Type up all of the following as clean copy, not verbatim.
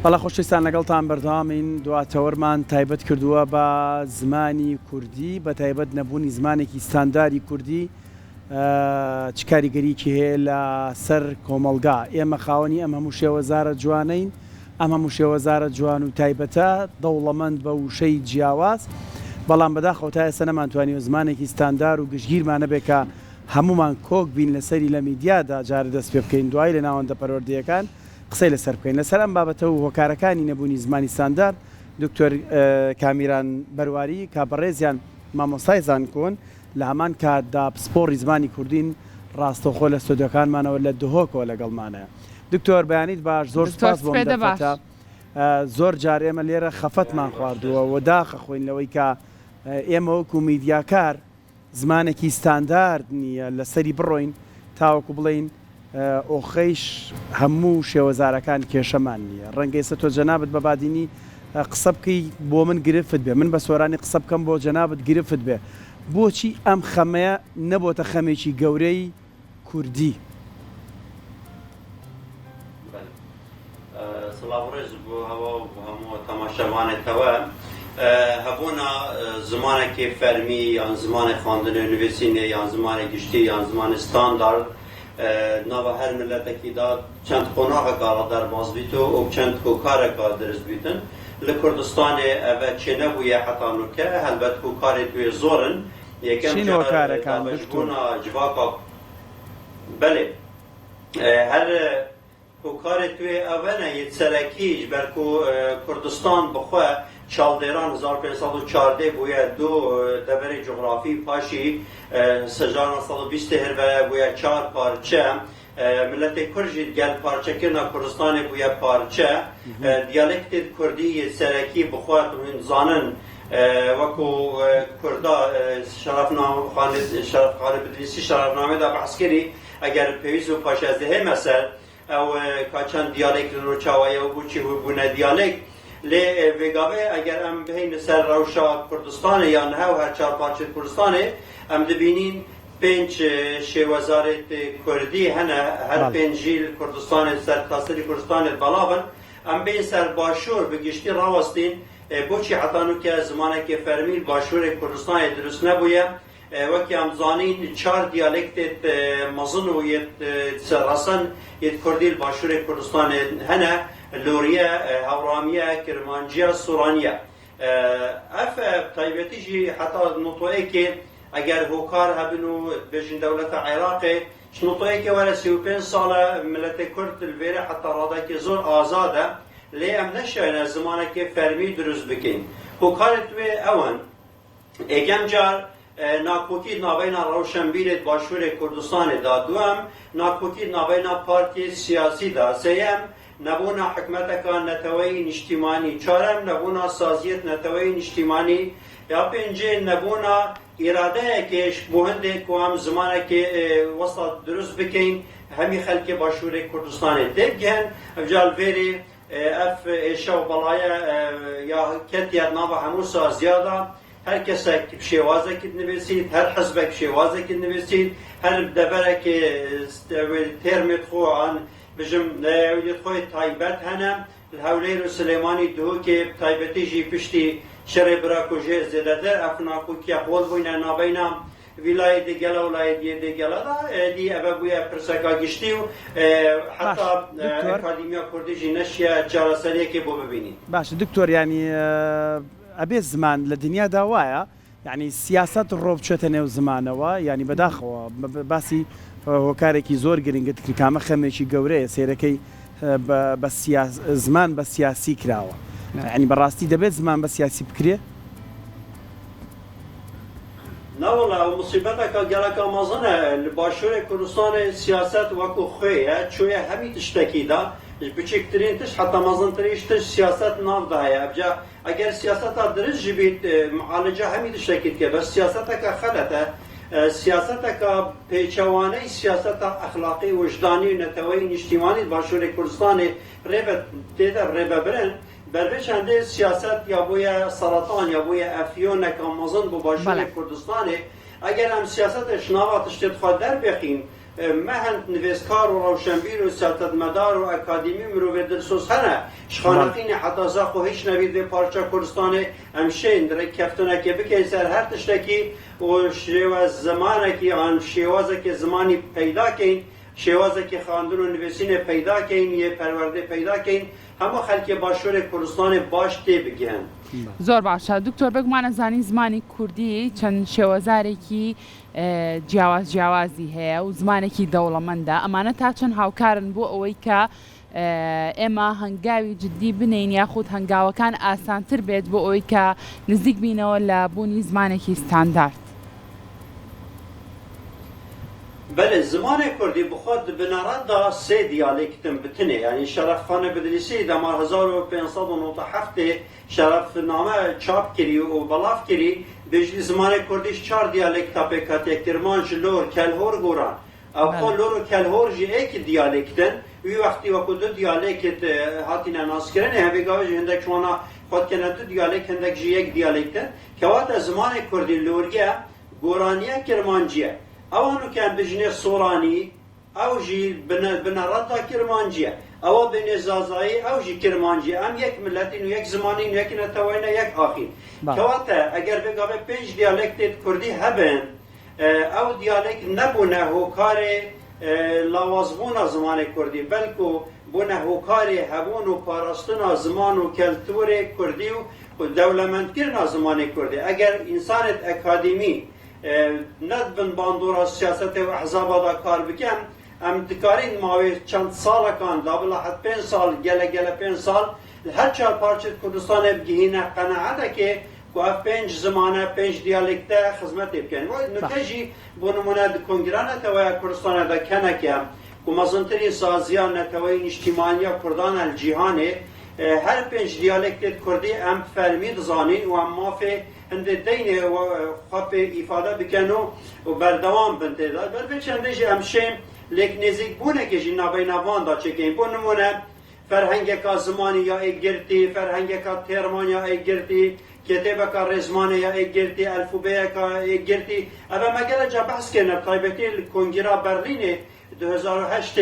بەڵا خۆشەویستان لەگەڵتان بەردەوامین دواتەوەرمان تایبەت کردووە بە زمانی کوردی بە تایبەت نەبوونی زمانێکی ستانداری کوردی چ کاریگەریکی هەیە لە سەر کۆمەڵگا. ئێمە خاوەنی ئەم هەموو شێوەزارە جوانەین، ئەم هەموو شێوەزارە جوان و تایبەتە دەوڵەمەند بە وشەی جیاواز، بەڵام بەداخەوە تا ئێستا نەمانتوانیوە زمانێکی ستاندار و گشتگیرمانە بێ کە هەمومان کۆک بین لەسەری لە میدیادا جارە دەست پێ بکەین، دوای لە ناوەندە پەروەردەیەکان قسەی لەسەر بکەین. لەسەر ئەم بابەتە و هۆکارەکانی نەبوونی زمانی ستاندار دکتۆر کامیران بەرواری کابڕێزیان مامۆستای زانکۆن لە هەمان کاتدا پسپۆڕی زمانی کوردین ڕاستەوخۆ لە ستۆدیۆکانمانەوە لە دهۆکەوە لەگەڵمانەیە. دکتۆر بەیانیت باش، زۆر سپاس بۆم دەفەتە. زۆر جار ئێمە لێرە خەفەتمان خواردووە و داخەخۆین لەوەی کە ئێمە وەکو میدیاکار زمانێکی ستاندارد نییە لەسەری بڕۆین تاوەکو بڵین ئۆخەیش هەموو شێوەزارەکان کێشەمان نییە. ڕەنگە ئێستا تۆ جەنابەت بە بادینی قسە بکەی بۆ من گرفت بێ، من بە سۆرانی قسە بکەم بۆ جەنابەت گرفت بێ. بۆچی ئەم خەمەیە نەبۆتە خەمێکی گەورەی کوردی؟ سڵاو ڕێز بۆ هەوا و هەموو تەماشەوانێتەوە. هەبوونا زمانێکی فەرمی یان زمانی خواندنە نوێسینێ یان زمانی گشتی یان زمانی ستاندارد ناوە هەر ملەتێکیدا چەند قۆناغێکا دەرباز بیت و چەند هۆکارێکا دروست بیتن. لە کوردستانê ev çê nebûye heta nûke helbet hûkarê tuê zorin yekem bûna civaka belê her hûkarê tuê ev ne yê serekî ji ber ku Kurdistan bixwe çaldêran 1514 bûye du deverê coğrafî paşî sejana 20 hirve bûye 4 parçe milletê Kurd jî gel parçekirina Kurdistanê bûye parçe diyalektê Kurdî yê serekî bixwe hûn zanin wekû Kurda şerefxane bidivîsî şerefnamê da behs kirî eger pêwîst û paşezdehê meser ew ka çend diyalekt li Rûçawayê û bûçî bûne diyalekt lê vêgavê eger em bihên li ser rewşa Kurdistanê yan hew her çar parçe Kurdistanê em dibînîn pênc şêwezarê Kurdî hene her pênc jî li Kurdistanê sertaserî Kurdistanê belavin em bên ser başûr bi giştî rawestîn بۆچی heta nûke zimanekê fermî başûrê Kurdistanê dirûst nebûye wekî em zanîn çar diyalektê mezin û rasan yê Kurdî li başûrê Kurdistanê hene loriye, hewramiye, kirmanciya, sûraniye. Ev taybetî jî heta notayekê eger hokar hebin û bêjin dewleta Iraqê ji notayekê were 35 sala milletê Kurd li vêrê heta radekê zor azad e lê em neşewine zimanekê fermî dirûst bikin. Hokarê wê ew in êgem car nakokî naveyna Rewşenbîrê başûrê Kurdistanê da duem nakokî naveyna partiyê siyasî da sêyem nebûna hikmeteka neteweyî niştîmanî çarem nebûna saziyet neteweyî niştîmanî ya pêncê nebûna îradeyekê bo hindê ku em zimanekê westa dirûst bikin hemî xelkê başûrê Kurdistanê têbgihin ev cal vêrê ev êşa û belaya ya ketiya nava hemû saziya da her kesek şêwazekî dinivîsît, her hizbek şêwazekî dinivîsît, her deverekê termê xwe an bijim xwe taybet hene Hewlêr û Silêmanî dihokê taybetî jî piştî şerê birakojê zêdetir ev nakokiya hol bûne naveyna vilayetê gela wilayetiyê dê gela da dî ev bûye pirseka giştî û heta Akademiya Kurdî jî neşiye çareseriyekê bۆ bibînî. باش دکتۆر ینی ئەبێ زمان لە دنیادا وایە یعنی سیاست ڕۆ بچێتە نێو زمانەوە ینی بەداخەوە باسی هۆکارێکی زۆر گرنگە کامە خەمێکی گەورەیە سێرەکەی زمان بە سیاسی کراوە ینی بەڕاستی دەبێت زمان بە سیاسی بکرێ؟ ناوەڵا موسیبەتێکە گەلەکە مەزنە li başûrê Kurdistanê siyaset wekû xwe ye çûye hemî tiştekî da biçîktirîn tiş heta mezintirî tiş siyaset nav da heye evca eger siyaseta dirist jî bît mialice hemî tiştekî dike bes siyaseteka xelet e siyaseteka pêçewaneyî siyaseta exlaqî wijdanî neteweyî niştîmanî başûrê Kurdistanê rêve têde rêvebirin bervê çendê siyaset ya bûye seratan ya bûye efyoneka mezin bû başûrê Kurdistanê eger em siyasetê ji nava tiştê dixwe derbexîn مهند نویسکار و روشنبیر و سیاستمدار و اکادمی مروه درسوس هنه شخانقین حتی زاق و هیچ نوید به پارچه کردستان امشین در کفتونه که بکی سر هر تشتکی و شیواز زمانه که آن شیوازه که زمانی پیدا کن شیوازه که خواندن و نویسین پیدا کن یه پرورده پیدا کن همه خلک باشور کردستان باش تی بگن زۆر باشە دکتۆر بگومانە زانی زمانی کوردی چەند شێوەزارێکی جیاوازی هەیە و زمانێکی دەوڵەمەندە ئەمانە تا چەند هاوکارن بۆ ئەوەی کە ئێمە هەنگاوی جددی بنین یاخود هەنگاوەکان ئاسانتر بێت بۆ ئەوەی کە نزیک بینەوە لە بوونی زمانێکی ستاندارد. بله زمان کردی بخواد بنارد دا سه دیالکتن بتنه یعنی شرف خانه بدلیسی دمار 1597 شرف نامه چاپ کری و بلاف کری بجلی زمان کردیش 4 دیالکتا پیکات کرمان جلور کلهور گوران او خون لور و کلهور جی ایک دیالکتن وی وقتی وقت دو دیالکت هاتین ناس کرنه همی گاوه جی هندک شوانا خود کنه دو دیالکت هندک جی یک دیالکتن که وقت زمان کردی لورگه گورانیه کرمانجیه اوانو کن بجنه سورانی او جی بنرده کرمانجیه او بین زازایی او جی کرمانجیه هم یک ملتین و یک زمانین و یک نتوینه یک آخین که وقت اگر بگاه 5 دیالکت کردی هبن او دیالکت نبونه هوکار لوازبون زمان کردی بلکه بونه هوکار هبون و پاراستون زمان و کلتور کردی و دولمندگرن زمان کردی اگر انسانت اکادمی ندبن باندورا سیاست و احزاب دا کار بکن ام دکارین ماوی چند سال کان دابلا حد 5 سال گله 5 سال هر چهار پارچه کردستان بگهینه قناعته که اف 5 زمانه 5 دیالکته خدمت بکن و نتیجی بونمونه کنگرانه توی کردستان دا کنه که مزنترین سازیان نتوی اجتماعی کردان الجیهانه هر 5 دیالکت کردی ام فرمید زانین و ام مافی هنده دینه و خواب ifade بکن و بردوام بنده داد بر چنده جی امشیم لیک نزیک بونه که جی نبای نوان دا چکین بو نمونه فرهنگ که زمانی یا ایک گرتی فرهنگ که ترمان یا ایک گرتی کتابه که رزمانی یا ایک گرتی الفوبه که ایک گرتی اما مگر جا بحث کنه طایبتی کنگیرا برلین 2008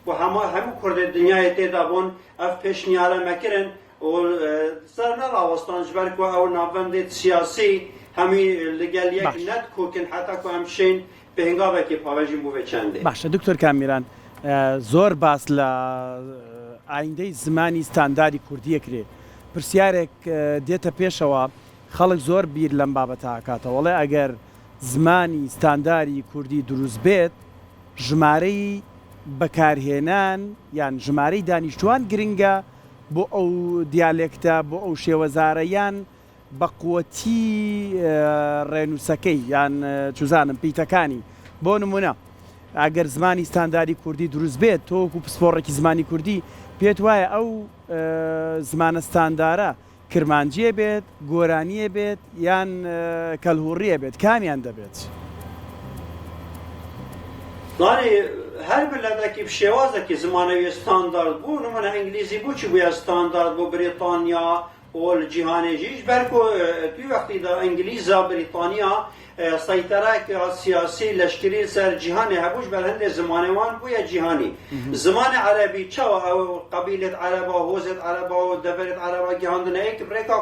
و همه کرد دنیای تیدا بون اف پیشنیاره مکرن و سر نراوستانش برکو او نابند سیاسی همی لگل یک ند کوکن حتی که همشین به هنگاوه که پاوجین بو چنده باشه دکتر کامیران زۆر باس لە ئایندەی زمانی ستانداری کوردیە کرێ پرسیارێک دێتە پێشەوە خەڵک زۆر بیر لەم بابەتە ئاکاتەوە وڵێ ئەگەر زمانی ستانداری کوردی دروست بێت ژمارەی بەکارهێنان یان ژمارەی دانیشتوان گرنگە بۆ ئەو دیالێکتە بۆ ئەو شێوەزارەیان بە قووەتی ڕێنووسەکەی یان چوزانم پیتەکانی بۆ نمونە ئەگەر زمانی ستانداری کوردی دروست بێت تۆکو پسپۆڕێکی زمانی کوردی پێت وایە ئەو زمانە ستاندارە کرمانجیە بێت گۆرانیە بێت یان کەلهوڕیە بێت کامیان دەبێت هر ملتێکی شێوازێکی زمانەوی ستاندارد بوو نمونە ئینگلیزی بوو چی بووە ستاندارد بۆ بریتانیا و جیهانێژیش بەرکو توی وەختیدا ئینگلیزا بریتانیا سەیتەرەك سیاسی لەشکری سەر جیهانێ هەبووش بەر هەندێک زمانەوان بووە جیهانی زمانی عەرەبی چاوە ئەو قەبیلەت عەرەبا هۆزت عەرەبا و دەڤەرێت عەرەبا گیهاندنەیەک برێکا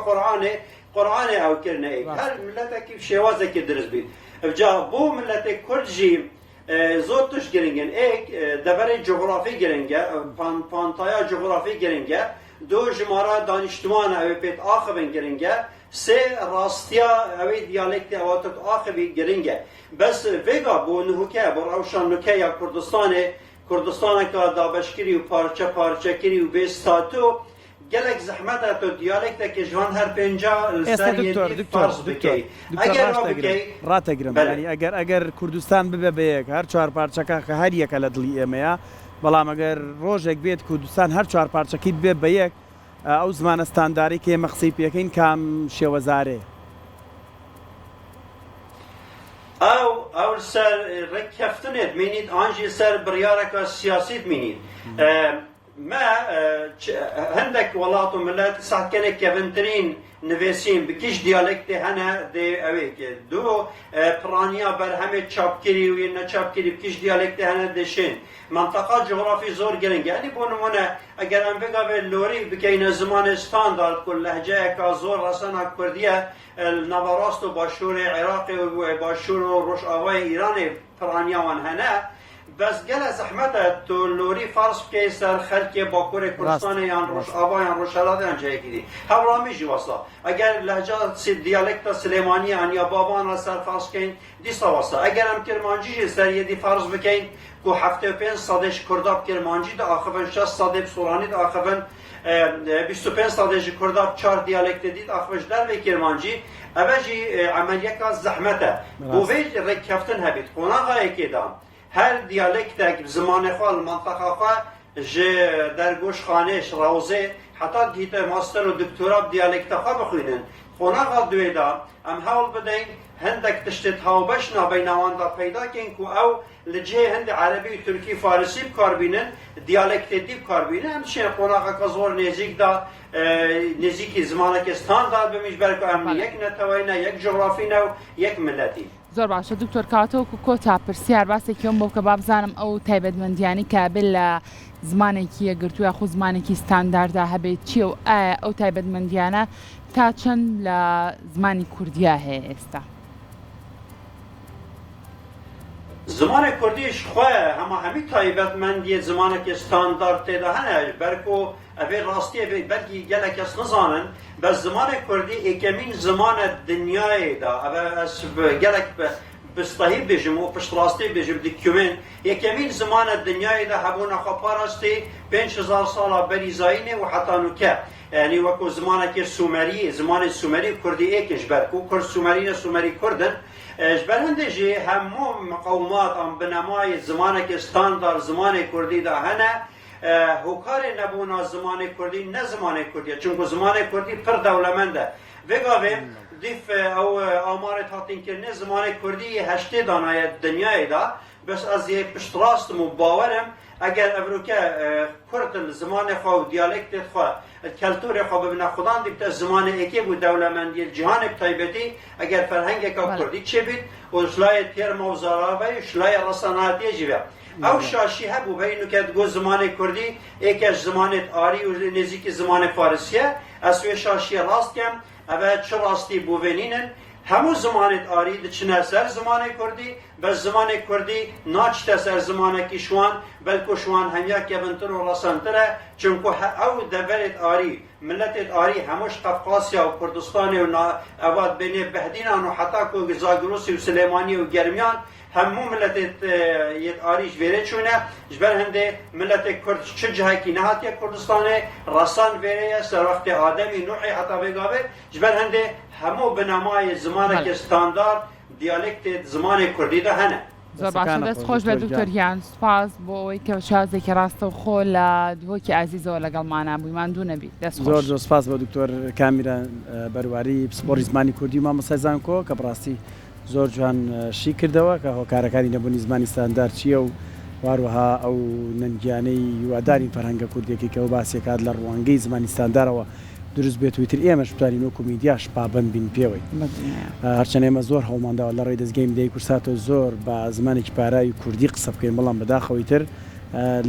قورئانێ ئەو کردنەیەک هەر ملەتێکی شێوازێکی دروست بیت جا بۆ ملەتێک کوردجی زۆر توش گرنگن ایک دەبەرێ جغرافی گرنگە پانتایا جغرافی گرنگە دو ژمارە دانیشتوانە ئەوێ پێت ئاخبن گرنگە سێ ڕاستیا ئەوەی دیالێکتی ئەواتت ئاخبی گرنگە بەس vêga بۆ نهوکە بۆ ڕەوشانوکەیە کوردستانێکا دابەشکری و پارچەکری و بێستاتۆ gelek zehmeta to diyalektekê ji van her pênca li ser yekî fars bikey. Eger ڕاتەگرم ئەگەر کوردستان ببێ بە یەک هەر چوار پارچەکە کە هەر یەکە لە دڵی ئێمەیە بەڵام ئەگەر ڕۆژێک بێت کوردستان هەر چوار پارچەکەی بێ بە یەک ئەو زمانە ستانداری کە ئێمە قسەی پێکەین کام شێوەزارەیە ئەو سەر ڕێککەفتنێت بینیت ئانجی سەر بڕیارێکە سیاسیت بینیت ما هندك ولات وملات ساعت كانك كفنترين نویسیم بکیش دیالکت هنه دی اوی که دو پرانیا بر همه چاپکری و نه چاپکری بکیش دیالکت هنه دشین منطقه جغرافی زور گرنگ یعنی بو نمونه اگر ام بگا به لوری بکین زمان استاندارد کل لهجه که زور رسانه کردیه نواراست و باشور عراقی و باشور و روش آوای ایران پرانیا وان هنه بس گل زحمت تو لوری فارس که سر خلق باکور کردستان یا روش آبا یا روش هلاد یا جایی کردی هورامی جی واسطه اگر لهجه دیالکت سلیمانی یا بابان سر فارس کن دیسا واسطه اگر هم کرمانجی سر یه دی فارس بکن که 75 صدش کرداب کرمانجی دا آخفن 60 صد سورانی دا آخفن 25 صدش کرداب 4 دیالکت دید آخفش در به کرمانجی اوجی عملیه که زحمته و ویج رکفتن هبید قناقه که دام هر دیالکت زمان خال منطقه خال در گوش خانش روزه حتی گیت ماستر و دکترا دیالکت خال بخوینن خوناقا دویدا ام حال بدین هندک تشتت هاوبش نابینوان دا پیدا کن که او لجه هند عربی و ترکی فارسی بکار بینن دیالکت دی بکار بینن همچنین خوناقا که زور نزیک دا نزیکی زمانکستان دا بمیش برکو ام یک نتوینه یک جغرافی نو یک ملتی زۆر باشە دکتۆر کاتەوەکو کۆتا پرسیار باسێکم بۆ کە با بزانم ئەو تایبەتمەندیانی کابل لە زمانێکی یەکگرتووە خو زمانێکی ستانداردا هەبێت چییە و ئایا ئەو تایبەتمەندیانە تا چەند لە زمانی کوردیا هەیە ئێستا زمان کردیش خواه همی تایبەتمەندی زمانێکی ستاندارد تێدا هەنە بەرکۆ اوی راستی بلکه گله کس نزانن بس زمان کردی اکمین زمان دنیای دا اوی گله بستهی بجم و پشت راستی بجم دکیومن اکمین زمان دنیای دا هبون خپارستی 5000 سال بریزاینه و حتی نکه یعنی وکو زمان که سومری زمان سومری کردی ایکش برکو کرد سومری کردن جبر هنده جی همو مقاومات ام بنمای زمان که استاندار زمان کردی دا هنه هوکار نبونا زمان کردی نه زمان کردی چون زمان کردی پر دولمنده وگاوه دیف او آمار تاتین کرنه زمان کردی 8 دانای دنیای دا بس از یک پشت راست باورم اگر ابروکه کرد زمان خو دیالکت خو کلتور خو ببینه خودان دیت زمان اکی بود دولمندی جهان تایبتی اگر فرهنگ که کردی چه بید و شلای تیر موزارا و شلای رساناتی جیبه او شاشی هبو بینو که گو زمان کردی یکیش زمانت آری و نزدیک زمان فارسیه از سوی شاشی راست کم اوه چه راستی بوینینن همو زمانت آری دچنه سر زمان کردی بس زمان کردی ناچته سر زمان کشوان بلکه شوان همیا که بنتر و رسانتره چونکه او دبرت آری ملتت آری هموش قفقاسیا و کردستان و اواد بین بهدینان و حتی که زاگروسی و سلیمانی و گرمیان همو ملتت یت آریش ویره چونه جبر هنده ملت کرد چه جهی که نهاتی کردستانه رسان ویره سر وقت آدمی نوعی حتی بگاوه جبر هنده همو بنامای زمان که استاندارد دیالکت زمان کردی ده هنه زۆر باشە دەست خۆش بە دکتۆریان سوپاس بۆ ئەوەی کە شازێکی ڕاستە و خۆ لە دووەکی عزیزەوە لەگەڵمانە بوویمان دوو نەبی دەست زۆر سپاس بۆ دکتۆر کامیرە بەرواری پسپۆڕی زمانی کوردی و مامۆستای زانکۆ کە بڕاستی زۆر جوان شی کردەوە کە هۆکارەکانی نەبوونی زمانی ستاندار چییە و واروها ئەو نەنگیانەی هیواداری فەرهەنگە کوردیەکەی کە و باسیێکات لە ڕوانگەی زمانی ستاندارەوە دروست بێت وتر ئێمەش بتوانین وەکو میدیاش پابەند بین پێوەی هەرچەند ئێمە زۆر هەوڵمانداوە لە ڕێی دەستگای میدیای کورساتەوە زۆر بە زمانێکی پارایی کوردی قسە بکەین بەڵام بەداخەوەی تر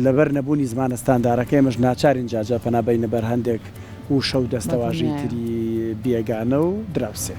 لەبەر نەبوونی زمانە ستاندارەکە ئێمەش ناچارین جاجا پەنابەینە بەر هەندێک و شەو دەستەواژەی تری بێگانە و دراوسێ